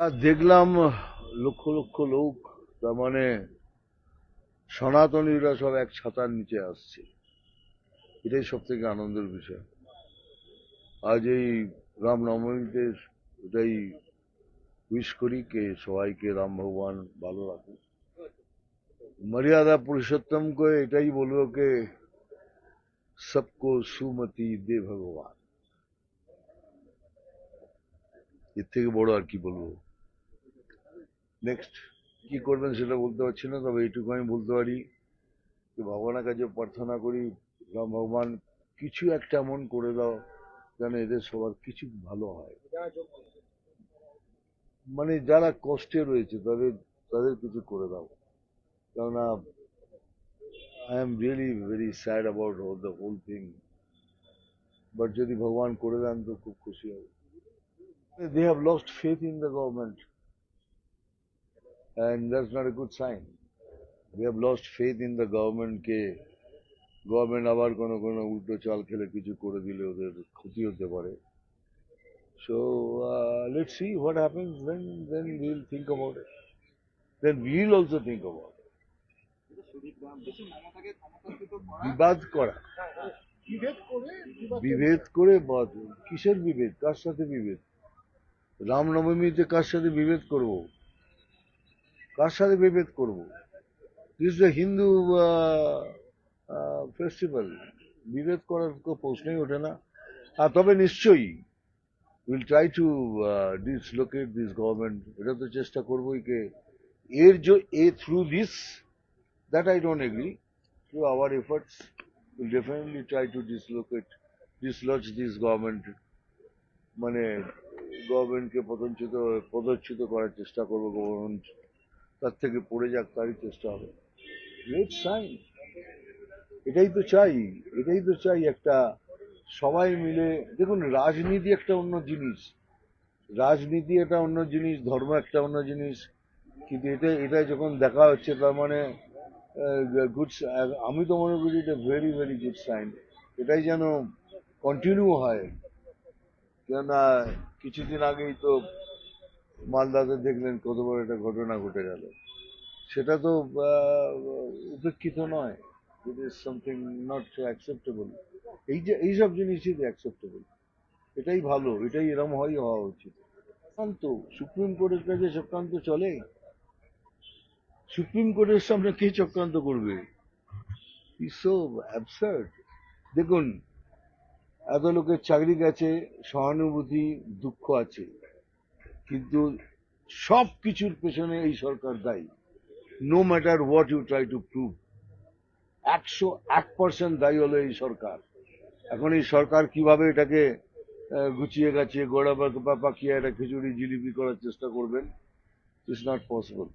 আর দেখলাম লক্ষ লক্ষ লোক, তার মানে সনাতনীরা সব এক ছাতার নিচে আসছে। এটাই সব থেকে আনন্দের বিষয়। আজ এই রামনবমীতে এটাই উইশ করি কে সবাইকে রাম ভগবান ভালো রাখুক। মর্যাদা পুরুষোত্তম को এটাই বলবো কে সবকো সুমতি দে ভগবান। এর থেকে বড় আর কি বলবো। নেক্সট কি করবেন সেটা বলতে পারছি না, তবে এইটুকু আমি বলতে পারি যে ভগবানের কাছে প্রার্থনা করি, রাম ভগবান কিছু একটা এমন করে দাও যেন এদের সবার কিছু ভালো হয়। মানে যারা কষ্টে রয়েছে তাদের তাদের কিছু করে দাও। কেননা I am really very sad about the whole thing. But যদি ভগবান করে দেন তো খুব খুশি হবে। They have lost faith in the government and that's not a good sign. They have lost faith in the government কে গভর্নমেন্ট আবার কোনো কোনো উল্টো চাল খেলে কিছু করে দিলে ওদের ক্ষতি হতে পারে। So let's see what happens. Then we'll think about it. Then we'll also think about it. বিবাদ করা, বিভেদ করে কিসের বিভেদ, কার সাথে বিভেদ? রামনবমীতে কার সাথে বিভেদ করব? কার সাথে বিভেদ করব? This is a Hindu festival. বিভেদ করার তো প্রশ্নই ওঠে না। আর তবে নিশ্চয়ই will try to dislocate this government. এটা তো চেষ্টা করবোই কে এর যে through this, that I don't agree, through our efforts we'll definitely try to dislodge this government। মানে গভর্নমেন্টকে পদচ্যুত করার চেষ্টা করবো। গভর্নমেন্ট তার থেকে পড়ে যাক, তারই চেষ্টা হবে। Great sign. এটাই তো চাই, এটাই তো চাই একটা সবাই মিলে। দেখুন, রাজনীতি একটা অন্য জিনিস, রাজনীতি একটা অন্য জিনিস, ধর্ম একটা অন্য জিনিস, কিন্তু এটা যখন দেখা হচ্ছে তার মানে গুড। আমি তো মনে করি এটা ভেরি ভেরি গুড সাইন। এটাই যেন কন্টিনিউ হয়। কেননা কিছুদিন আগেই তো মালদাতে দেখলেন কত বড় একটা ঘটনা ঘটে গেল। সেটা তো উপেক্ষিত নয়। It is something not acceptable. এইসব জিনিসই অ্যাকসেপ্টেবল। এটাই ভালো, এটাই এরম হওয়া উচিত। চক্রান্ত, সুপ্রিম কোর্টের কাছে চক্রান্ত চলে? সুপ্রিম কোর্টের সামনে কে চক্রান্ত করবে? It's so absurd. দেখুন, এত লোকের চাকরি গেছে, সহানুভূতি, দুঃখ আছে, কিন্তু সব কিছুর পেছনে এই সরকার দায়ী। No matter what you try to prove, 101% দায়ী হলো এই সরকার। এখন এই সরকার কিভাবে এটাকে গুছিয়ে গাছিয়ে গোড়া বা পাকিয়ে একটা খিচুড়ি জিলিপি করার চেষ্টা করবেন, ইটস নট পসিবল।